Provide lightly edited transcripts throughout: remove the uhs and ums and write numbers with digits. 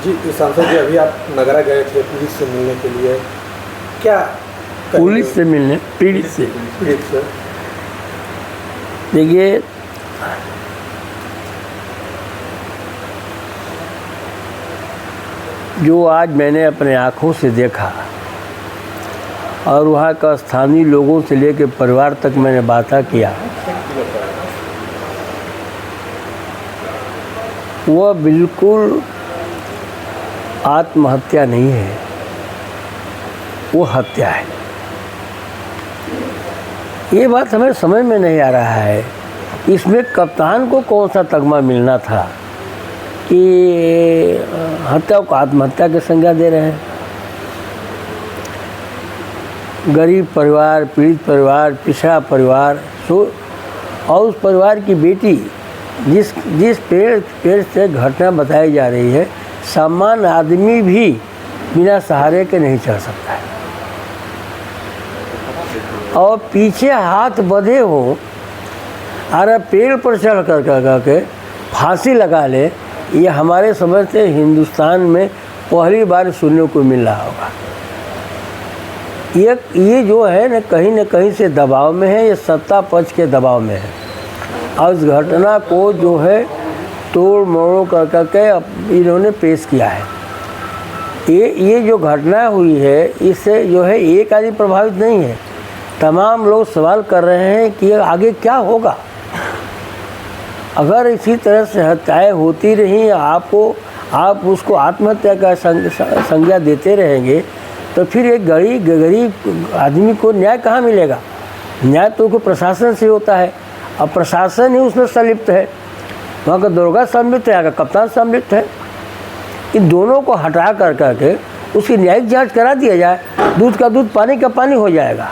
जी सांसद जी, अभी आप नगरा गए थे पुलिस से मिलने के लिए, क्या पुलिस से मिलने? पीड़ित से। देखिए, जो आज मैंने अपने आँखों से देखा और वहाँ का स्थानीय लोगों से लेकर परिवार तक मैंने बातें किया, वह बिल्कुल आत्महत्या नहीं है, वो हत्या है। ये बात हमें समझ में नहीं आ रहा है। इसमें कप्तान को कौन सा तगमा मिलना था कि हत्या को आत्महत्या की संज्ञा दे रहे हैं। गरीब परिवार, पीड़ित परिवार, पिछड़ा परिवार, और उस परिवार की बेटी जिस पेड़ से घटना बताई जा रही है, सामान्य आदमी भी बिना सहारे के नहीं चढ़ सकता है। और पीछे हाथ बंधे हो और पेड़ पर चढ़ कर के फांसी लगा ले, ये हमारे समझ से हिंदुस्तान में पहली बार सुनने को मिल रहा होगा। ये जो है न कहीं से दबाव में है, ये सत्ता पक्ष के दबाव में है। और इस घटना को जो है तोड़ मोड़ करके इन्होंने पेश किया है। ये जो घटना हुई है, इससे जो है एक आदमी प्रभावित नहीं है, तमाम लोग सवाल कर रहे हैं कि आगे क्या होगा। अगर इसी तरह से हत्याएं होती रहीं, आप उसको आत्महत्या का संज्ञा देते रहेंगे, तो फिर एक गरीब आदमी को न्याय कहाँ मिलेगा? न्याय तो प्रशासन से होता है, अब प्रशासन ही उसमें संलिप्त है। वहाँ का दरोगा सम्मिलित है, यहाँ का कप्तान सम्मिलित है। इन दोनों को हटा करके उसकी न्यायिक जांच करा दिया जाए, दूध का दूध पानी का पानी हो जाएगा।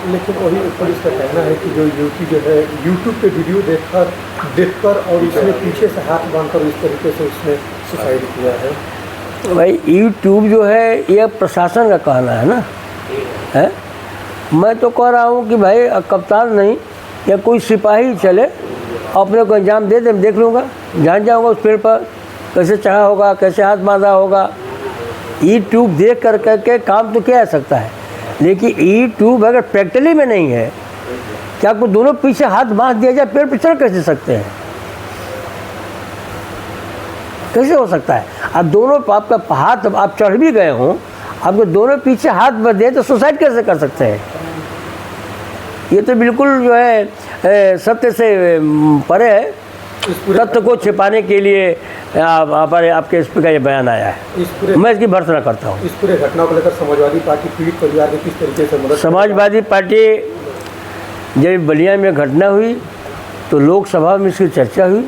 लेकिन वही पुलिस का कहना है कि जो युवती जो है यूट्यूब पे वीडियो देखकर और इसमें पीछे से हाथ बांधकर इस तरीके से उसने सुसाइड किया है। भाई यूट्यूब जो है ये प्रशासन का कहना है ना, है? मैं तो कह रहा हूँ कि भाई कप्तान नहीं या कोई सिपाही चले, अपने को अंजाम दे दे, देख लूँगा, जान जाऊँगा उस पेड़ पर कैसे चढ़ा होगा, कैसे हाथ बांधा होगा। यूट्यूब देख करके काम तो किया जा सकता है, लेकिन यूट्यूब अगर प्रैक्टिकली में नहीं है, क्या आपको दोनों पीछे हाथ बांध दिया जाए, पेड़ पर चढ़ कैसे सकते हैं? कैसे हो सकता है? आप दोनों आपका हाथ, आप चढ़ भी गए हों, आपको दोनों पीछे हाथ बंधे तो सुसाइड कैसे कर सकते हैं? ये तो बिल्कुल जो है सत्य से परे है। तथ्य को छिपाने के लिए आपके इस पर का ये बयान आया है। मैं इसकी भर्त्सना करता हूँ। इस पूरे घटना को लेकर समाजवादी पार्टी पीड़ित परिवार की किस तरीके से मदद? समाजवादी पार्टी, जब बलिया में घटना हुई तो लोकसभा में इसकी चर्चा हुई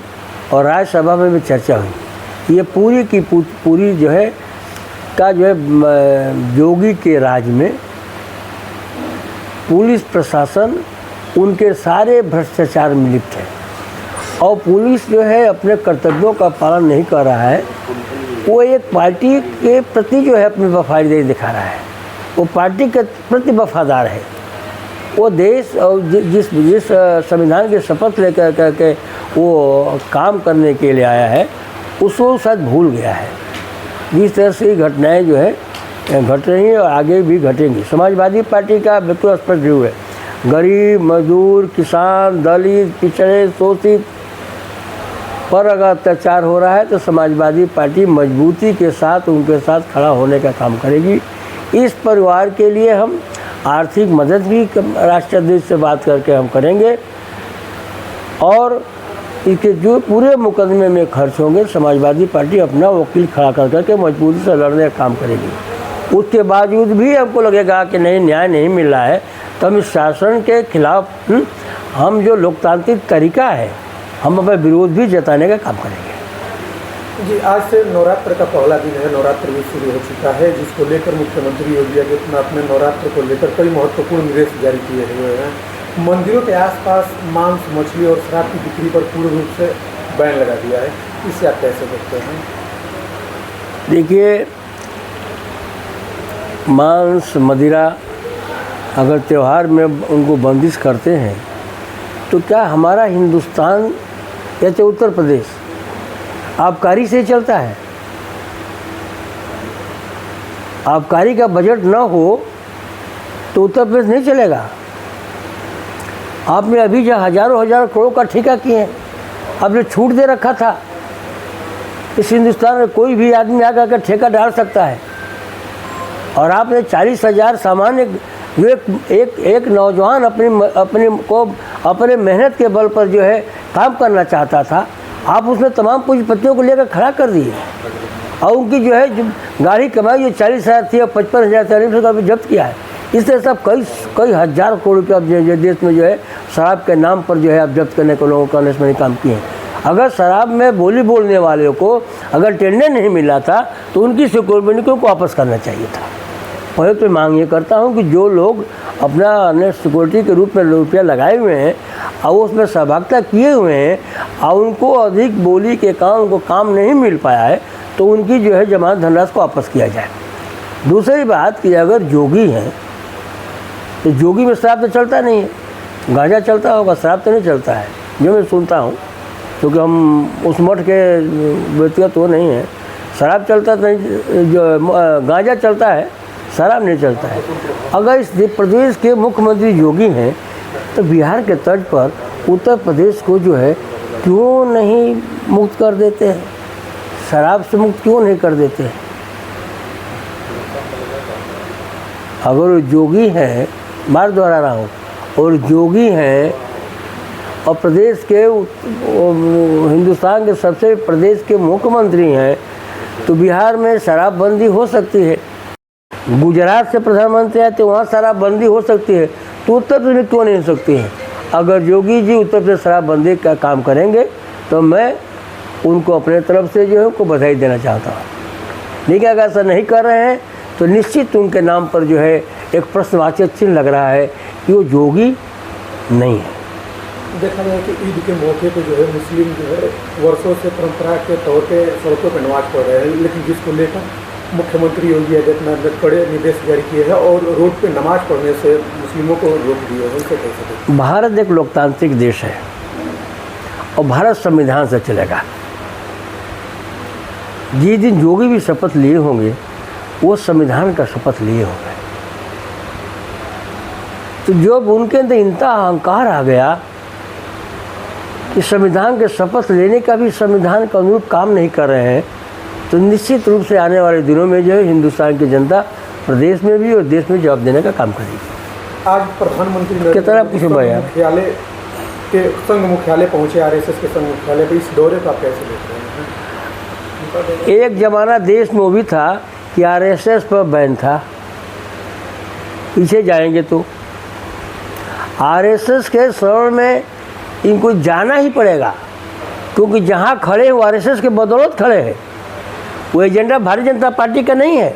और राज्यसभा में भी चर्चा हुई। ये पूरी की पूरी जो है योगी के राज में पुलिस प्रशासन उनके सारे भ्रष्टाचार में लिप्त है और पुलिस जो है अपने कर्तव्यों का पालन नहीं कर रहा है। वो एक पार्टी के प्रति जो है अपनी वफादारी दिखा रहा है, वो पार्टी के प्रति वफादार है। वो देश और जिस संविधान के शपथ लेकर करके वो काम करने के लिए आया है, उसको शायद भूल गया है। जिस तरह से घटनाएं जो है घट रही हैं और आगे भी घटेंगी। समाजवादी पार्टी का बिल्कुल स्पष्ट व्यू है, गरीब, मजदूर, किसान, दलित, पिछड़े, शोषित पर अगर अत्याचार हो रहा है तो समाजवादी पार्टी मजबूती के साथ उनके साथ खड़ा होने का काम करेगी। इस परिवार के लिए हम आर्थिक मदद भी राष्ट्रीय अध्यक्ष से बात करके हम करेंगे और इसके जो पूरे मुकदमे में खर्च होंगे समाजवादी पार्टी अपना वकील खड़ा करके मजबूती से लड़ने का काम करेगी। उसके बावजूद भी हमको लगेगा कि नहीं, न्याय नहीं मिल रहा है, तो हम इस शासन के खिलाफ हम जो लोकतांत्रिक तरीका है हम अपना विरोध भी जताने का काम करेंगे। जी, आज से नवरात्र का पहला दिन है, नवरात्र भी शुरू हो चुका है, जिसको लेकर मुख्यमंत्री योगी आदित्यनाथ ने नवरात्र को लेकर कई महत्वपूर्ण निर्देश जारी किए हुए हैं। मंदिरों के आसपास मांस, मछली और शराब की बिक्री पर पूर्ण रूप से बैन लगा दिया है, इसे आप कैसे देखते हैं? देखिए, मांस, मदिरा अगर त्यौहार में उनको बंदिश करते हैं तो क्या हमारा हिंदुस्तान या तो उत्तर प्रदेश आबकारी से चलता है? आबकारी का बजट न हो तो उत्तर प्रदेश नहीं चलेगा। आपने अभी जो हजारों करोड़ का ठेका किए हैं, आपने छूट दे रखा था। इस हिंदुस्तान में कोई भी आदमी आकर के ठेका डाल सकता है, और आपने 40,000 सामान्य जो एक नौजवान अपने मेहनत के बल पर जो है काम करना चाहता था, आप उसमें तमाम पूंजीपतियों को लेकर खड़ा कर दिए, और उनकी जो है जो गाड़ी कमाई जो 40,000 थी और 55,000 40,000 जब्त किया है। इस तरह से आप कई हज़ार करोड़ रुपये अब जो देश में जो है शराब के नाम पर जो है आप जब्त करने को लोगों का ने काम किए हैं। अगर शराब में बोली बोलने वाले को अगर टेंडर नहीं मिला था तो उनकी सिक्योरिटी को वापस करना चाहिए था। पहले तो मांग ये करता हूँ कि जो लोग अपना सिक्योरिटी के रूप में रुपया लगाए हुए हैं और उसमें सहभागिता किए हुए हैं और उनको अधिक बोली के कारण उनको काम नहीं मिल पाया है, तो उनकी जो है जमानत धनराशि को वापस किया जाए। दूसरी बात कि अगर जोगी हैं तो जोगी में शराब तो चलता नहीं है, गांजा चलता होगा, शराब तो नहीं चलता है, जो मैं सुनता हूँ, क्योंकि हम उस मठ के व्यक्तिगत वो नहीं है। शराब चलता नहीं, जो गांजा चलता है, शराब नहीं चलता है। अगर इस प्रदेश के मुख्यमंत्री योगी हैं तो बिहार के तर्ज पर उत्तर प्रदेश को जो है क्यों नहीं मुक्त कर देते हैं, शराब से मुक्त क्यों नहीं कर देते हैं? अगर वो जोगी हैं, बार दोहरा रहा हूँ, और जोगी हैं और प्रदेश के हिंदुस्तान के सबसे प्रदेश के मुख्यमंत्री हैं, तो बिहार में शराबबंदी हो सकती है। गुजरात से प्रधानमंत्री आए तो वहाँ शराबबंदी हो सकती है, तो उत्तर प्रदेश में क्यों नहीं हो सकती है? अगर योगी जी उत्तर प्रदेश शराबबंदी का काम करेंगे तो मैं उनको अपने तरफ से जो है उनको बधाई देना चाहता हूँ। लेकिन अगर ऐसा नहीं कर रहे हैं तो निश्चित उनके नाम पर जो है एक प्रश्नवाचक चिन्ह लग रहा है कि वो योगी नहीं है। देखा जाए कि ईद के मौके पे जो है मुस्लिम जो है वर्षों से परंपरा के तौर पे सड़कों पर नमाज पढ़ रहे हैं, लेकिन जिसको लेकर मुख्यमंत्री योगी आदित्यनाथ ने कड़े निर्देश जारी किए हैं और रोड पे नमाज पढ़ने से मुस्लिमों को रोक दिया है। उनसे कैसे? भारत एक लोकतांत्रिक देश है और भारत संविधान से चलेगा। जिस दिन योगी भी शपथ लिए होंगे वो संविधान का शपथ लिए होंगे। तो जब उनके अंदर इतना अहंकार आ गया कि संविधान के शपथ लेने का भी संविधान के अनुरूप काम नहीं कर रहे हैं, तो निश्चित रूप से आने वाले दिनों में जो है हिंदुस्तान की जनता प्रदेश में भी और देश में जवाब देने का काम करेगी। आज प्रधानमंत्री कितना कुछ भैया मुख्यालय के संघ मुख्यालय पहुंचे, आरएसएस के संघ मुख्यालय पे, इस दौरे का कैसे देख रहे हैं? एक जमाना देश में वो भी था कि आरएसएस पर बैन था, पीछे जाएंगे तो आरएसएस के शरण में इनको जाना ही पड़ेगा, क्योंकि जहाँ खड़े वो आरएसएस के बदौलत खड़े हैं। वो एजेंडा भारतीय जनता पार्टी का नहीं है,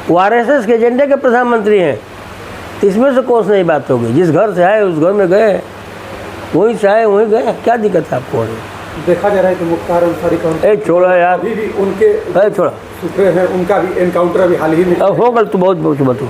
वो आरएसएस के एजेंडे के प्रधानमंत्री हैं। इसमें से कौन सी नई बात होगी? जिस घर से आए उस घर में गए, वहीं से आए वहीं गए, क्या दिक्कत है आपको? देखा जा रहा है कि मुख्तार अंसारी का छोड़ा यार, अभी भी उनके छोड़ा सूत्रे हैं, उनका भी एनकाउंटर अभी हाल ही में हो गल तो बहुत बहुत